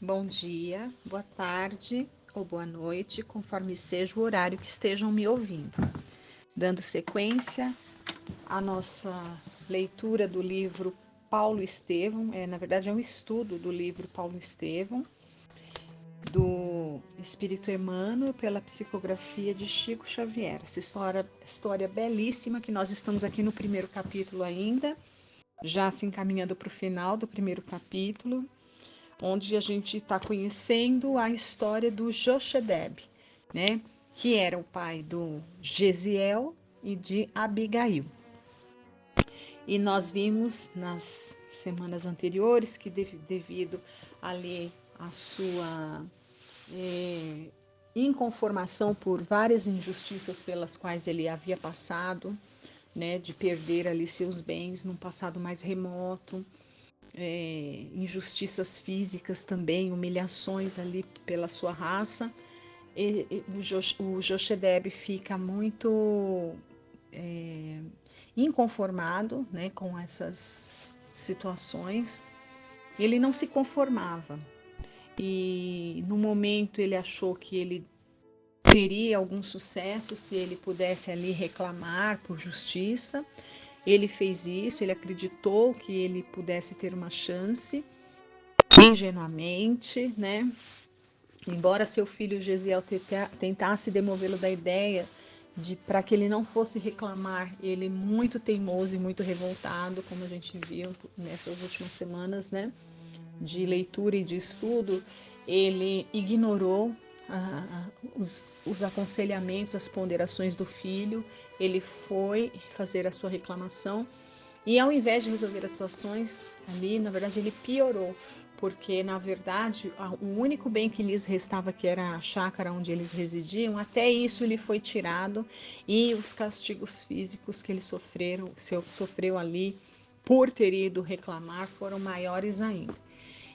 bom dia, boa tarde ou boa noite, conforme seja o horário que estejam me ouvindo. Dando sequência à nossa leitura do livro Paulo Estevão, na verdade é um estudo do livro Paulo Estevão, do Espírito Emmanuel, pela psicografia de Chico Xavier. Essa história belíssima que nós estamos aqui no primeiro capítulo ainda, já se encaminhando para o final do primeiro capítulo, onde a gente está conhecendo a história do Jochebed, né? Que era o pai do Gesiel e de Abigail. E nós vimos nas semanas anteriores que devido ali a sua inconformação por várias injustiças pelas quais ele havia passado, né? De perder ali seus bens num passado mais remoto, injustiças físicas também, humilhações ali pela sua raça. O Jochebed fica muito inconformado, né, com essas situações. Ele não se conformava e no momento ele achou que ele teria algum sucesso se ele pudesse ali reclamar por justiça. Ele fez isso, ele acreditou que ele pudesse ter uma chance, ingenuamente, né? Embora seu filho Gesiel tentasse demovê-lo da ideia de para que ele não fosse reclamar, ele muito teimoso e muito revoltado, como a gente viu nessas últimas semanas, né, de leitura e de estudo, ele ignorou os aconselhamentos, as ponderações do filho, ele foi fazer a sua reclamação e ao invés de resolver as situações ali, na verdade ele piorou, porque na verdade o único bem que lhes restava, que era a chácara onde eles residiam, até isso lhe foi tirado e os castigos físicos que ele sofreu ali por ter ido reclamar foram maiores ainda.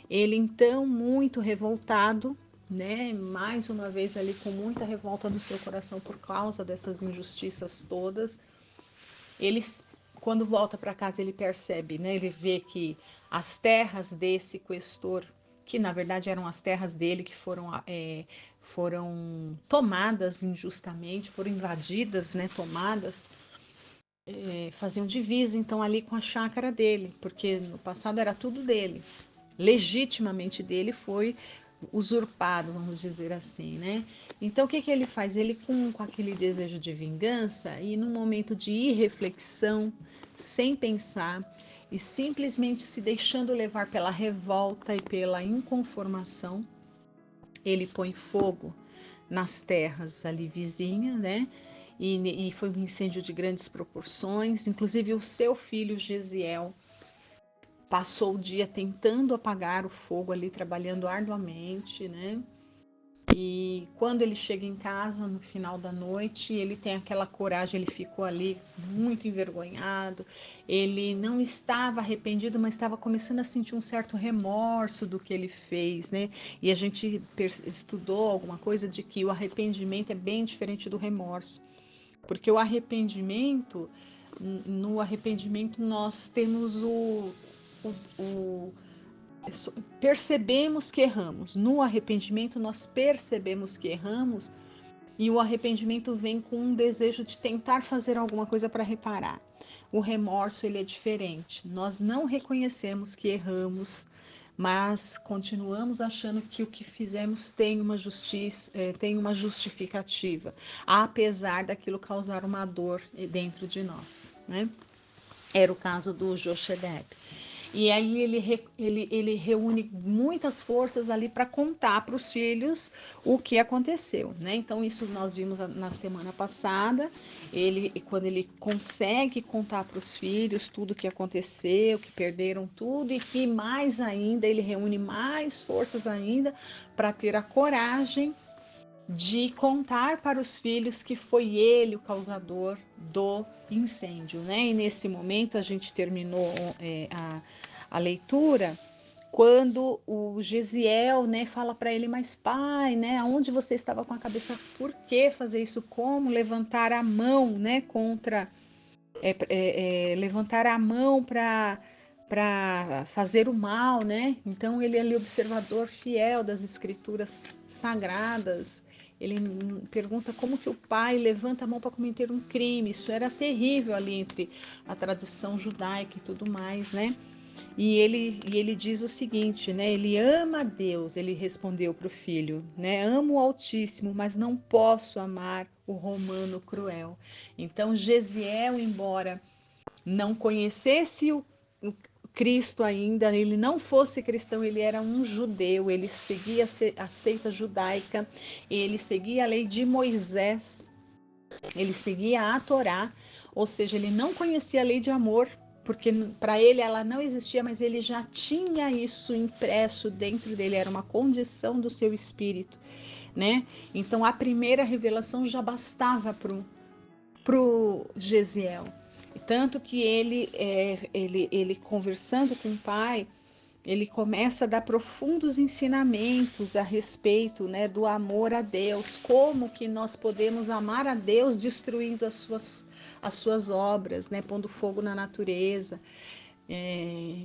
Ele então, muito revoltado, né, mais uma vez ali com muita revolta no seu coração por causa dessas injustiças todas, ele, quando volta para casa, ele percebe, né? Ele vê que as terras desse questor, que na verdade eram as terras dele, que foram tomadas injustamente, foram invadidas, né? Tomadas, faziam divisa então ali com a chácara dele, porque no passado era tudo dele, legitimamente dele, foi usurpado, vamos dizer assim, né? Então o que que ele faz? Ele com aquele desejo de vingança e num momento de irreflexão, sem pensar e simplesmente se deixando levar pela revolta e pela inconformação, ele põe fogo nas terras ali vizinhas, né? E foi um incêndio de grandes proporções. Inclusive o seu filho Gesiel passou o dia tentando apagar o fogo ali, trabalhando arduamente, né? E quando ele chega em casa no final da noite, ele tem aquela coragem, ele ficou ali muito envergonhado, ele não estava arrependido, mas estava começando a sentir um certo remorso do que ele fez, né? E a gente estudou alguma coisa de que o arrependimento é bem diferente do remorso, porque o arrependimento, no arrependimento nós temos o percebemos que erramos. No arrependimento, nós percebemos que erramos e o arrependimento vem com um desejo de tentar fazer alguma coisa para reparar. O remorso, ele é diferente. Nós não reconhecemos que erramos, mas continuamos achando que o que fizemos tem uma justiça, tem uma justificativa, apesar daquilo causar uma dor dentro de nós, né? Era o caso do Jochebed. E aí ele reúne muitas forças ali para contar para os filhos o que aconteceu, né? Então isso nós vimos na semana passada. Quando ele consegue contar para os filhos tudo o que aconteceu, que perderam tudo e que mais ainda ele reúne mais forças ainda para ter a coragem de contar para os filhos que foi ele o causador do incêndio, né? E nesse momento a gente terminou a leitura quando o Gesiel, né, fala para ele, mas pai, né, aonde você estava com a cabeça? Por que fazer isso? Como levantar a mão, né, contra levantar a mão para fazer o mal, né? Então ele é ali observador fiel das escrituras sagradas. Ele pergunta como que o pai levanta a mão para cometer um crime. Isso era terrível ali entre a tradição judaica e tudo mais, né? E ele diz o seguinte, né? Ele ama a Deus, ele respondeu para o filho, né? Amo o Altíssimo, mas não posso amar o romano cruel. Então Gesiel, embora não conhecesse o Cristo ainda, ele não fosse cristão, ele era um judeu, ele seguia a seita judaica, ele seguia a lei de Moisés, ele seguia a Torá, ou seja, ele não conhecia a lei de amor, porque para ele ela não existia, mas ele já tinha isso impresso dentro dele, era uma condição do seu espírito, né? Então a primeira revelação já bastava pro Gesiel. Tanto que ele conversando com o pai, ele começa a dar profundos ensinamentos a respeito, né, do amor a Deus, como que nós podemos amar a Deus destruindo as suas obras, né, pondo fogo na natureza.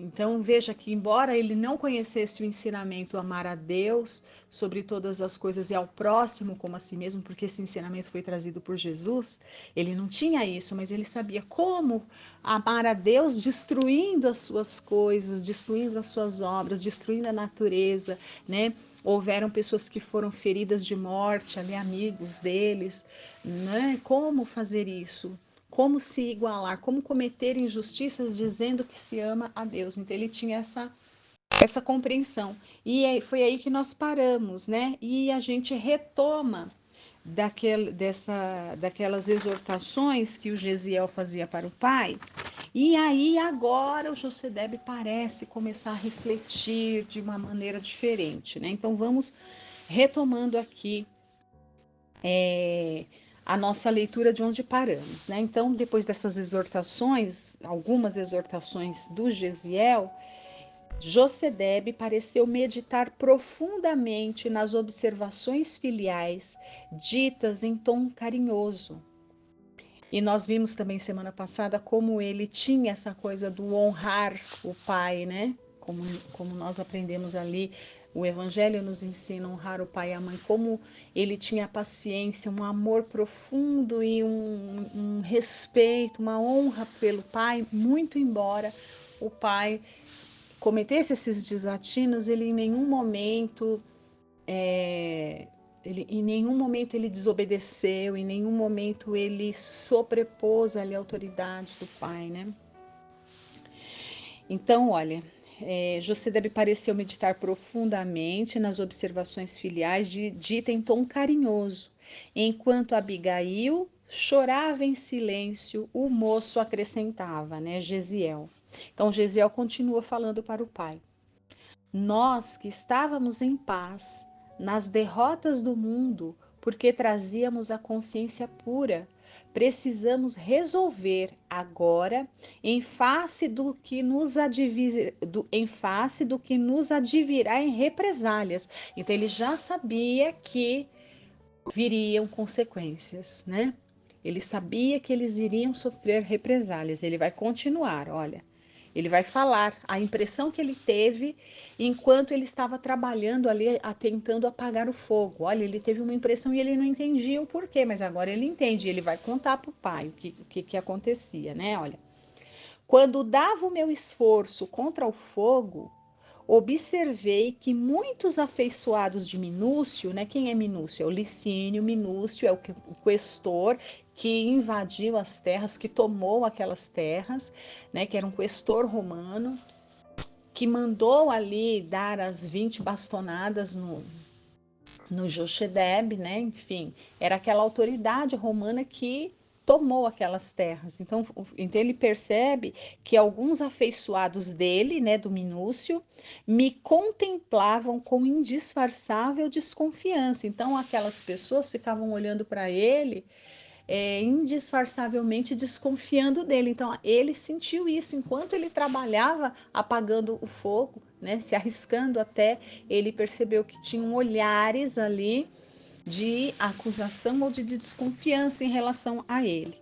Então veja que embora ele não conhecesse o ensinamento amar a Deus sobre todas as coisas e ao próximo como a si mesmo, porque esse ensinamento foi trazido por Jesus, ele não tinha isso, mas ele sabia como amar a Deus destruindo as suas coisas, destruindo as suas obras, destruindo a natureza, né? Houveram pessoas que foram feridas de morte, ali amigos deles, né? Como fazer isso? Como se igualar, como cometer injustiças dizendo que se ama a Deus. Então ele tinha essa compreensão. E foi aí que nós paramos, né? E a gente retoma daquelas exortações que o Gesiel fazia para o pai. E aí agora o José parece começar a refletir de uma maneira diferente, né? Então vamos retomando aqui a nossa leitura de onde paramos, né? Então, depois dessas exortações, algumas exortações do Gesiel, Josedebe pareceu meditar profundamente nas observações filiais ditas em tom carinhoso. E nós vimos também semana passada como ele tinha essa coisa do honrar o pai, né? Como nós aprendemos ali, o Evangelho nos ensina a honrar o pai e a mãe, como ele tinha paciência, um amor profundo e um respeito, uma honra pelo pai, muito embora o pai cometesse esses desatinos, ele em nenhum momento ele desobedeceu, em nenhum momento ele sobrepôs ali a autoridade do pai, né? Então, olha, José pareceu meditar profundamente nas observações filiais dita em tom carinhoso, enquanto Abigail chorava em silêncio, o moço acrescentava, né, Gesiel. Então, Gesiel continua falando para o pai. Nós que estávamos em paz nas derrotas do mundo, porque trazíamos a consciência pura, precisamos resolver agora, em face do que nos advirá em represálias. Então ele já sabia que viriam consequências, né? Ele sabia que eles iriam sofrer represálias. Ele vai continuar, olha. Ele vai falar a impressão que ele teve enquanto ele estava trabalhando ali, tentando apagar o fogo. Olha, ele teve uma impressão e ele não entendia o porquê, mas agora ele entende. Ele vai contar para o pai o que acontecia, né? Olha, quando dava o meu esforço contra o fogo, observei que muitos afeiçoados de Minúcio, né? Quem é Minúcio? É o Licínio. Minúcio é o questor que invadiu as terras, que tomou aquelas terras, né? Que era um questor romano, que mandou ali dar as 20 bastonadas no Jochedeb, né? Enfim, era aquela autoridade romana que tomou aquelas terras. Então ele percebe que alguns afeiçoados dele, né, do Minúcio, me contemplavam com indisfarçável desconfiança. Então aquelas pessoas ficavam olhando para ele indisfarçavelmente desconfiando dele. Então, ele sentiu isso enquanto ele trabalhava apagando o fogo, né, se arriscando até, ele percebeu que tinham olhares ali de acusação ou de desconfiança em relação a ele.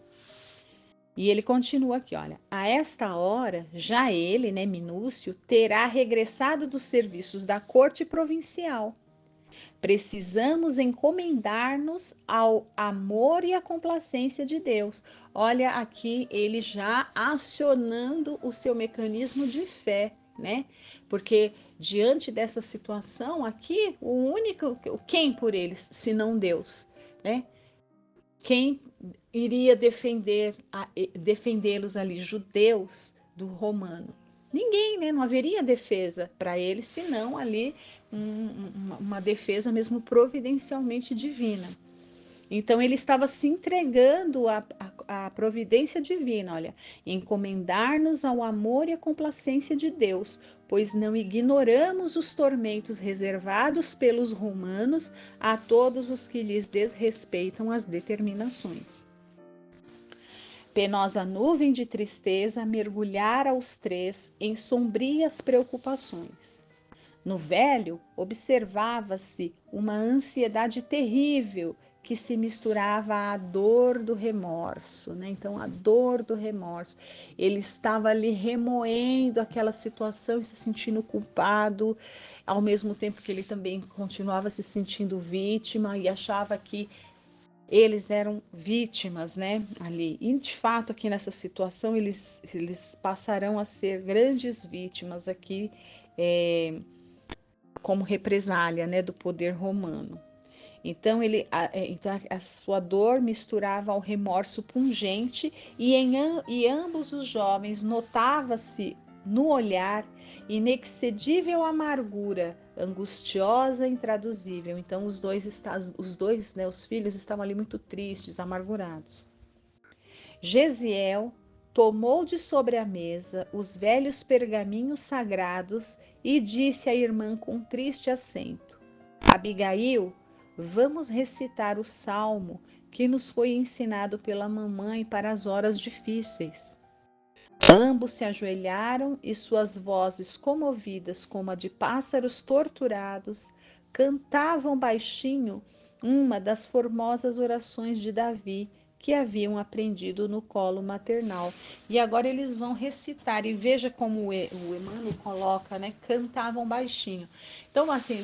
E ele continua aqui, olha, a esta hora, já ele, né, Minúcio, terá regressado dos serviços da corte provincial. Precisamos encomendar-nos ao amor e à complacência de Deus. Olha aqui ele já acionando o seu mecanismo de fé, né? Porque diante dessa situação aqui, o único, quem por eles, se não Deus, né? Quem iria defendê-los ali, judeus do romano? Ninguém, né? Não haveria defesa para eles, senão ali uma defesa mesmo providencialmente divina. Então ele estava se entregando à providência divina, olha, encomendar-nos ao amor e à complacência de Deus, pois não ignoramos os tormentos reservados pelos romanos a todos os que lhes desrespeitam as determinações. Penosa nuvem de tristeza mergulhara os três em sombrias preocupações. No velho observava-se uma ansiedade terrível que se misturava à dor do remorso, né? Então, a dor do remorso. Ele estava ali remoendo aquela situação e se sentindo culpado, ao mesmo tempo que ele também continuava se sentindo vítima e achava que eles eram vítimas, né? Ali. E de fato, aqui nessa situação, eles passarão a ser grandes vítimas aqui. Como represália, né, do poder romano. Então, então a sua dor misturava ao remorso pungente e ambos os jovens notava-se no olhar inexcedível amargura, angustiosa e intraduzível. Então, né, os filhos estavam ali muito tristes, amargurados. Gesiel tomou de sobre a mesa os velhos pergaminhos sagrados e disse à irmã com triste acento: Abigail, vamos recitar o salmo que nos foi ensinado pela mamãe para as horas difíceis. Ambos se ajoelharam e suas vozes comovidas como a de pássaros torturados cantavam baixinho uma das formosas orações de Davi que haviam aprendido no colo maternal. E agora eles vão recitar, e veja como o Emmanuel coloca, né? Cantavam baixinho. Então, assim,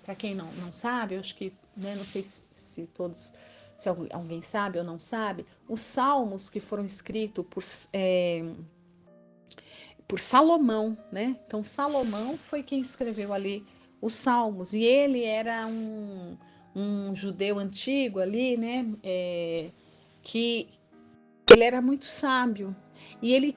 para quem não sabe, eu acho que, né, não sei se todos, se alguém sabe ou não sabe, os salmos que foram escritos por Salomão, né? Então, Salomão foi quem escreveu ali os salmos, e ele era um judeu antigo ali, né? Que ele era muito sábio. E ele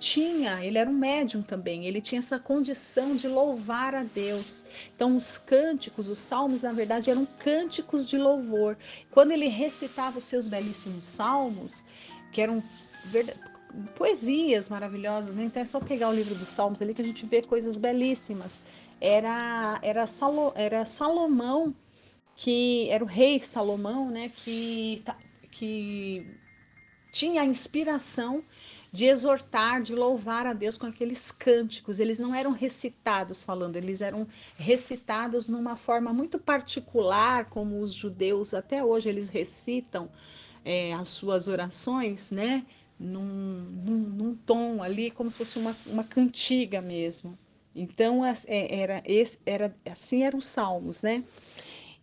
era um médium também, ele tinha essa condição de louvar a Deus. Então, os cânticos, os salmos, na verdade, eram cânticos de louvor. Quando ele recitava os seus belíssimos salmos, que eram poesias maravilhosas, né? Então é só pegar o livro dos salmos ali que a gente vê coisas belíssimas. Era Salomão, que era o rei Salomão, né? Que tinha a inspiração de exortar, de louvar a Deus com aqueles cânticos. Eles não eram recitados falando, eles eram recitados numa forma muito particular, como os judeus até hoje eles recitam as suas orações, né? Num tom ali, como se fosse uma cantiga mesmo. Então, assim eram os salmos, né?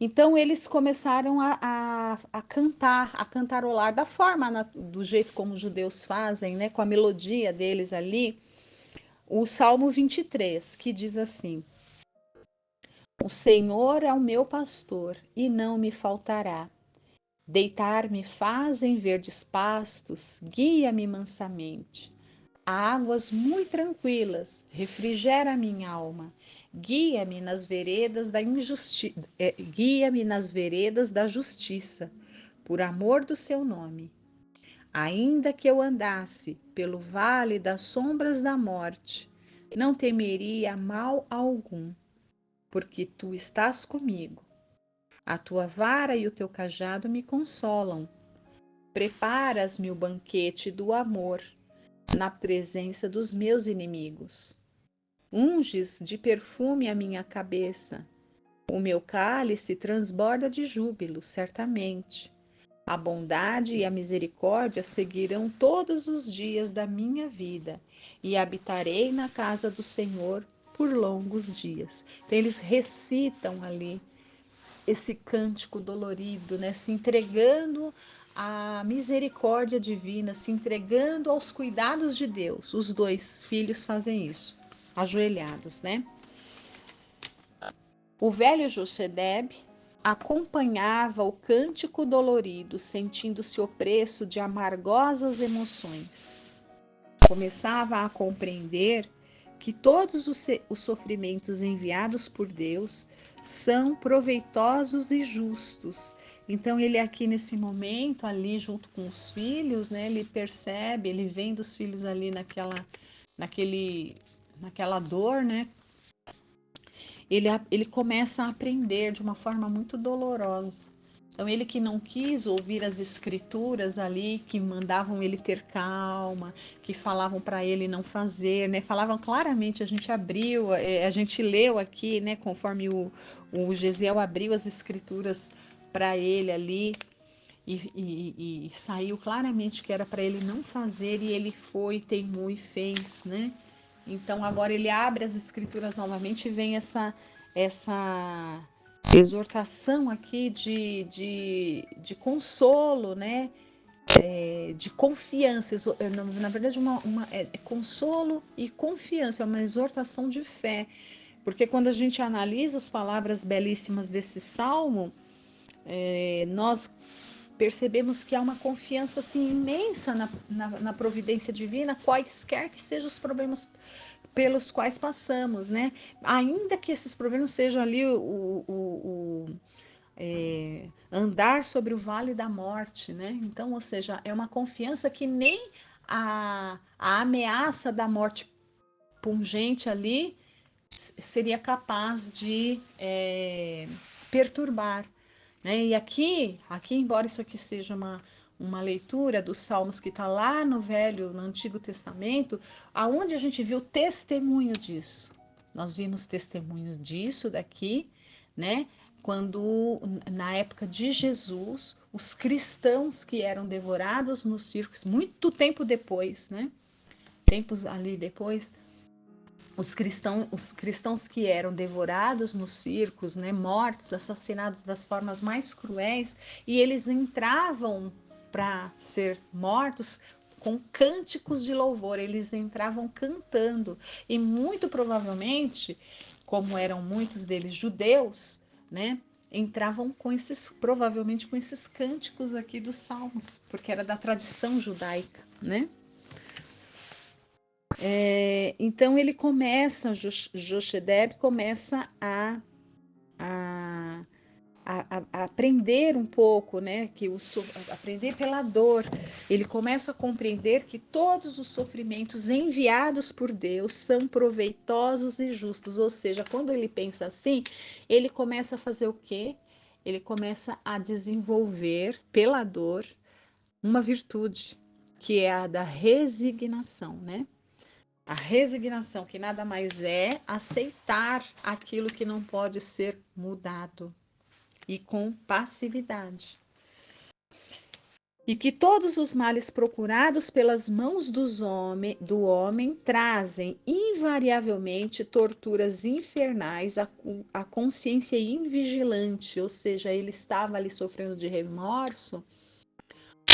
Então eles começaram a cantar, a cantarolar da forma, do jeito como os judeus fazem, né, com a melodia deles ali, o Salmo 23, que diz assim: O Senhor é o meu pastor e não me faltará. Deitar-me faz em verdes pastos, guia-me mansamente. Águas muito tranquilas, refrigera minha alma. Guia-me nas veredas guia-me nas veredas da justiça, por amor do seu nome. Ainda que eu andasse pelo vale das sombras da morte, não temeria mal algum, porque tu estás comigo. A tua vara e o teu cajado me consolam. Preparas-me o banquete do amor na presença dos meus inimigos. Unges de perfume a minha cabeça. O meu cálice transborda de júbilo, certamente. A bondade e a misericórdia seguirão todos os dias da minha vida, e habitarei na casa do Senhor por longos dias. Então, eles recitam ali esse cântico dolorido, né? Se entregando à misericórdia divina, se entregando aos cuidados de Deus. Os dois filhos fazem isso, ajoelhados, né? O velho Jochedeb acompanhava o cântico dolorido, sentindo-se opresso de amargosas emoções. Começava a compreender que todos os sofrimentos enviados por Deus são proveitosos e justos. Então ele aqui nesse momento, ali junto com os filhos, né, ele percebe, ele vendo os filhos ali naquela dor, né? Ele começa a aprender de uma forma muito dolorosa. Então, ele que não quis ouvir as escrituras ali, que mandavam ele ter calma, que falavam para ele não fazer, né? Falavam claramente, a gente abriu, a gente leu aqui, né? Conforme o Gesiel abriu as escrituras para ele ali, e saiu claramente que era para ele não fazer, e ele foi, teimou e fez, né? Então agora ele abre as escrituras novamente e vem essa exortação aqui de consolo, né? De confiança, na verdade é consolo e confiança, é uma exortação de fé, porque quando a gente analisa as palavras belíssimas desse salmo, nós percebemos que há uma confiança assim imensa na providência divina, quaisquer que sejam os problemas pelos quais passamos, né? Ainda que esses problemas sejam ali andar sobre o vale da morte, né? Então, ou seja, é uma confiança que nem a ameaça da morte pungente ali seria capaz de perturbar, né? E aqui, embora isso aqui seja uma leitura dos Salmos que está lá no Antigo Testamento, aonde a gente viu testemunho disso. Nós vimos testemunhos disso daqui, né? Quando, na época de Jesus, os cristãos que eram devorados nos circos, muito tempo depois, né? Tempos ali depois, os cristãos que eram devorados nos circos, né, mortos, assassinados das formas mais cruéis, e eles entravam para ser mortos com cânticos de louvor, eles entravam cantando, e muito provavelmente, como eram muitos deles judeus, né, entravam provavelmente com esses cânticos aqui dos salmos, porque era da tradição judaica, né? Então ele começa, Jochedeb começa a, a aprender um pouco, né? Aprender pela dor. Ele começa a compreender que todos os sofrimentos enviados por Deus são proveitosos e justos. Ou seja, quando ele pensa assim, ele começa a fazer o quê? Ele começa a desenvolver pela dor uma virtude, que é a da resignação, né? A resignação, que nada mais é aceitar aquilo que não pode ser mudado e com passividade. E que todos os males procurados pelas mãos do homem trazem invariavelmente torturas infernais à consciência invigilante, ou seja, ele estava ali sofrendo de remorso.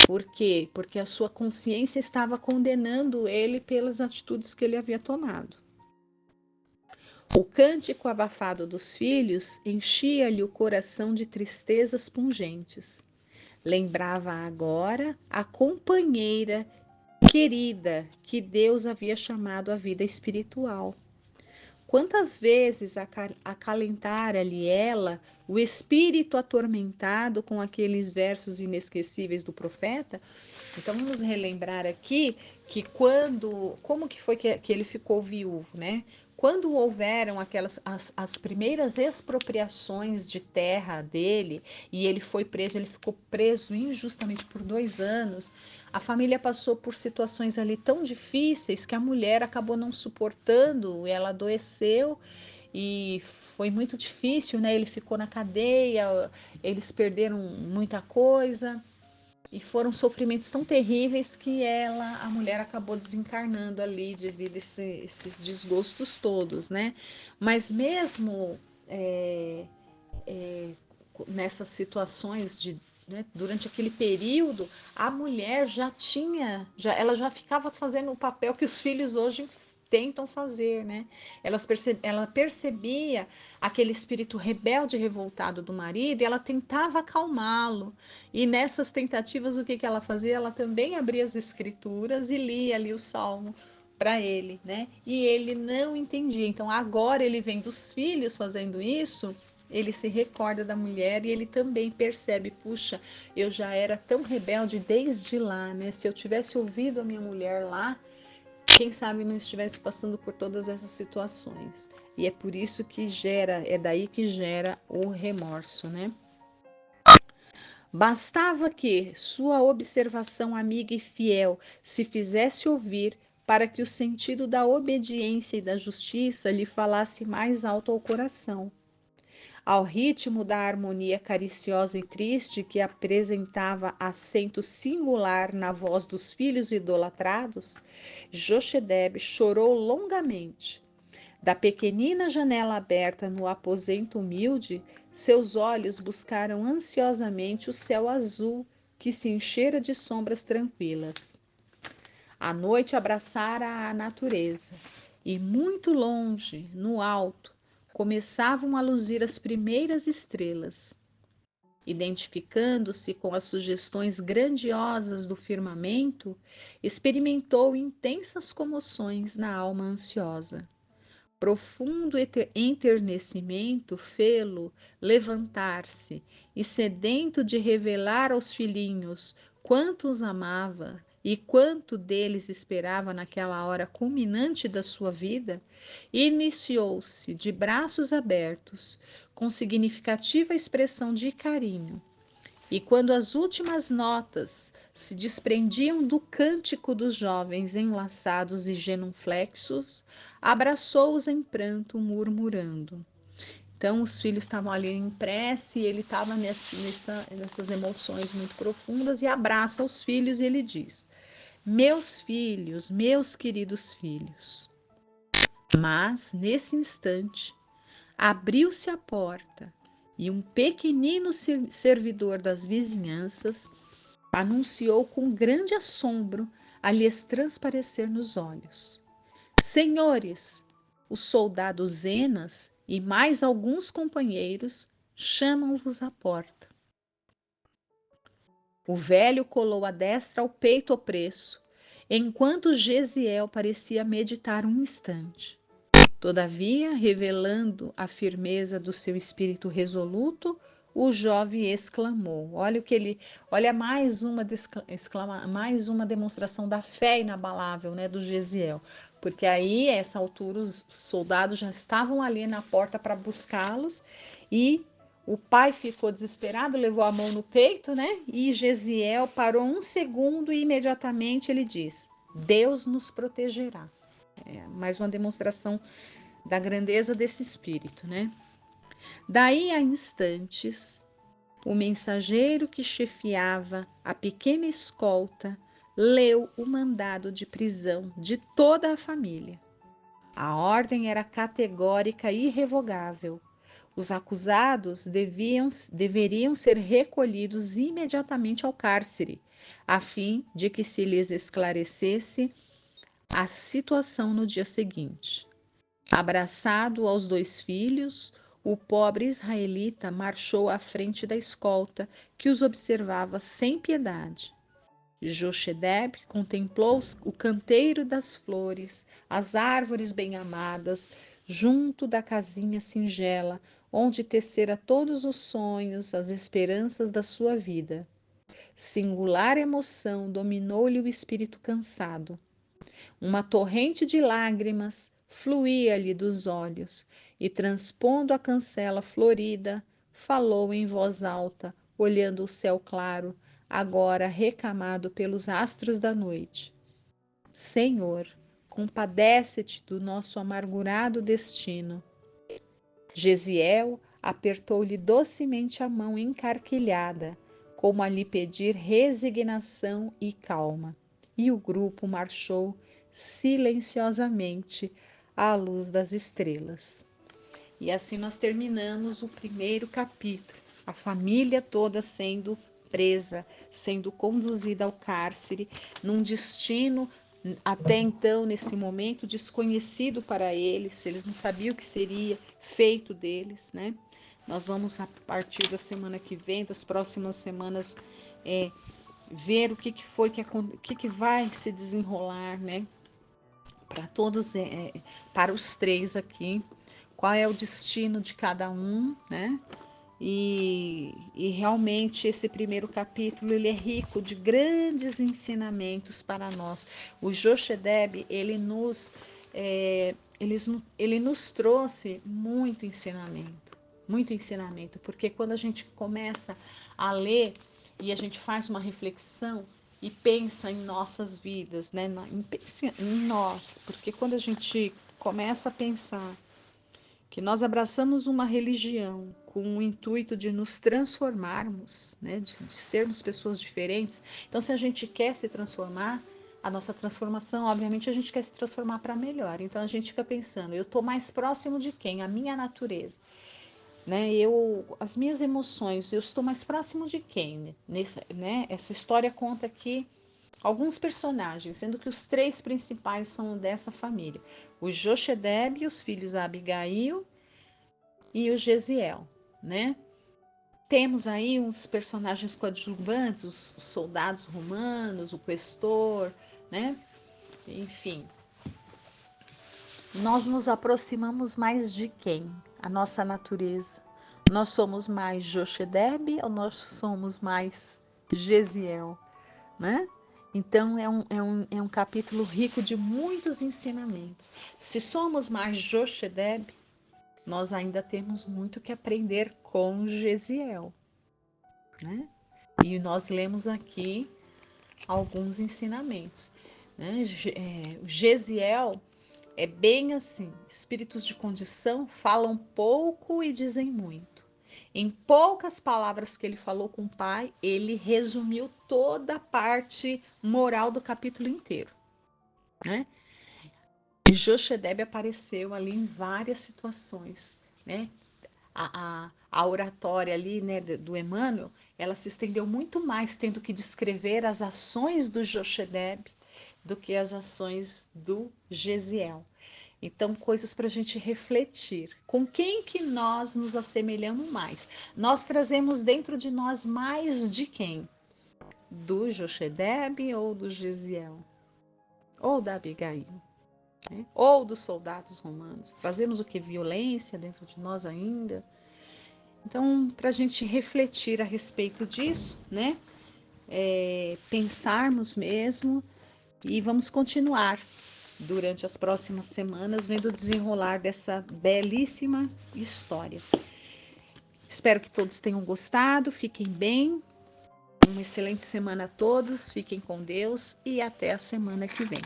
Por quê? Porque a sua consciência estava condenando ele pelas atitudes que ele havia tomado. O cântico abafado dos filhos enchia-lhe o coração de tristezas pungentes. Lembrava agora a companheira querida que Deus havia chamado à vida espiritual. Quantas vezes acalentara-lhe ela o espírito atormentado com aqueles versos inesquecíveis do profeta? Então vamos relembrar aqui que como que foi que ele ficou viúvo, né? Quando houveram as primeiras expropriações de terra dele e ele foi preso, ele ficou preso injustamente por 2 anos. A família passou por situações ali tão difíceis que a mulher acabou não suportando, ela adoeceu e foi muito difícil, né? Ele ficou na cadeia, eles perderam muita coisa. E foram sofrimentos tão terríveis que a mulher acabou desencarnando ali devido a esses desgostos todos, né? Mas mesmo é, é, nessas situações né, durante aquele período, a mulher ela já ficava fazendo o papel que os filhos hoje tentam fazer, né? Ela percebia aquele espírito rebelde e revoltado do marido e ela tentava acalmá-lo. E nessas tentativas, o que que ela fazia? Ela também abria as escrituras e lia ali o salmo para ele, né? E ele não entendia. Então agora ele vem dos filhos fazendo isso, ele se recorda da mulher e ele também percebe, puxa, eu já era tão rebelde desde lá, né? Se eu tivesse ouvido a minha mulher lá, quem sabe não estivesse passando por todas essas situações. E é por isso que é daí que gera o remorso, né? Bastava que sua observação amiga e fiel se fizesse ouvir para que o sentido da obediência e da justiça lhe falasse mais alto ao coração. Ao ritmo da harmonia cariciosa e triste que apresentava acento singular na voz dos filhos idolatrados, Jochedeb chorou longamente. Da pequenina janela aberta no aposento humilde, seus olhos buscaram ansiosamente o céu azul que se enchera de sombras tranquilas. A noite abraçara a natureza e muito longe, no alto, começavam a luzir as primeiras estrelas. Identificando-se com as sugestões grandiosas do firmamento, experimentou intensas comoções na alma ansiosa. Profundo enternecimento fê-lo levantar-se e, sedento de revelar aos filhinhos quanto os amava e quanto deles esperava naquela hora culminante da sua vida, iniciou-se de braços abertos, com significativa expressão de carinho. E quando as últimas notas se desprendiam do cântico dos jovens enlaçados e genuflexos, abraçou-os em pranto, murmurando. Então, os filhos estavam ali em prece e ele estava nessas emoções muito profundas e abraça os filhos e ele diz: Meus filhos, meus queridos filhos. Mas, nesse instante, abriu-se a porta e um pequenino servidor das vizinhanças anunciou com grande assombro a lhes transparecer nos olhos: Senhores, o soldado Zenas e mais alguns companheiros chamam-vos à porta. O velho colou a destra ao peito opresso, enquanto Gesiel parecia meditar um instante. Todavia, revelando a firmeza do seu espírito resoluto, o jovem exclamou: olha mais uma demonstração da fé inabalável, né, do Gesiel, porque aí, a essa altura, os soldados já estavam ali na porta para buscá-los e o pai ficou desesperado, levou a mão no peito, né? E Gesiel parou um segundo e imediatamente ele diz: Deus nos protegerá. Mais uma demonstração da grandeza desse espírito, né? Daí a instantes, o mensageiro que chefiava a pequena escolta leu o mandado de prisão de toda a família. A ordem era categórica e irrevogável. Os acusados deveriam ser recolhidos imediatamente ao cárcere, a fim de que se lhes esclarecesse a situação no dia seguinte. Abraçado aos dois filhos, o pobre israelita marchou à frente da escolta, que os observava sem piedade. Jochedeb contemplou o canteiro das flores, as árvores bem-amadas, junto da casinha singela, onde tecera todos os sonhos, as esperanças da sua vida. Singular emoção dominou-lhe o espírito cansado. Uma torrente de lágrimas fluía-lhe dos olhos e, transpondo a cancela florida, falou em voz alta, olhando o céu claro, agora recamado pelos astros da noite: Senhor, compadece-te do nosso amargurado destino. Gesiel apertou-lhe docemente a mão encarquilhada, como a lhe pedir resignação e calma. E o grupo marchou silenciosamente à luz das estrelas. E assim nós terminamos o primeiro capítulo, a família toda sendo presa, sendo conduzida ao cárcere, num destino até então, nesse momento, desconhecido para eles não sabiam o que seria feito deles, né? Nós vamos, a partir da semana que vem, das próximas semanas, ver o que foi, o que vai se desenrolar, né? Para todos, para os três aqui, qual é o destino de cada um, né? E realmente esse primeiro capítulo ele é rico de grandes ensinamentos para nós. O Jochedeb, ele nos trouxe muito ensinamento, porque quando a gente começa a ler e a gente faz uma reflexão e pensa em nossas vidas, né? Em nós, porque quando a gente começa a pensar que nós abraçamos uma religião com o intuito de nos transformarmos, né, de sermos pessoas diferentes. Então, se a gente quer se transformar, a nossa transformação, obviamente, a gente quer se transformar para melhor. Então, a gente fica pensando, eu estou mais próximo de quem? A minha natureza. Né? As minhas emoções, eu estou mais próximo de quem? Essa história conta aqui alguns personagens, sendo que os três principais são dessa família. O Jochedeb, os filhos Abigail e o Gesiel, né? Temos aí uns personagens coadjuvantes, os soldados romanos, o questor, né? Enfim, nós nos aproximamos mais de quem? A nossa natureza. Nós somos mais Jochedeb ou nós somos mais Gesiel, né? Então é um capítulo rico de muitos ensinamentos. Se somos mais Jochedeb, nós ainda temos muito que aprender com Gesiel, né? E nós lemos aqui alguns ensinamentos, né? O Gesiel é bem assim, espíritos de condição falam pouco e dizem muito. Em poucas palavras que ele falou com o pai, ele resumiu toda a parte moral do capítulo inteiro, né? E Jochedeb apareceu ali em várias situações, né? A oratória ali, né, do Emmanuel, ela se estendeu muito mais tendo que descrever as ações do Jochedeb do que as ações do Gesiel. Então, coisas para a gente refletir. Com quem que nós nos assemelhamos mais? Nós trazemos dentro de nós mais de quem? Do Jochedeb ou do Gesiel? Ou da Abigail? Né? Ou dos soldados romanos? Trazemos o que? Violência dentro de nós ainda? Então, para a gente refletir a respeito disso, né? Pensarmos mesmo e vamos continuar durante as próximas semanas vendo o desenrolar dessa belíssima história. Espero que todos tenham gostado, fiquem bem, uma excelente semana a todos, fiquem com Deus e até a semana que vem.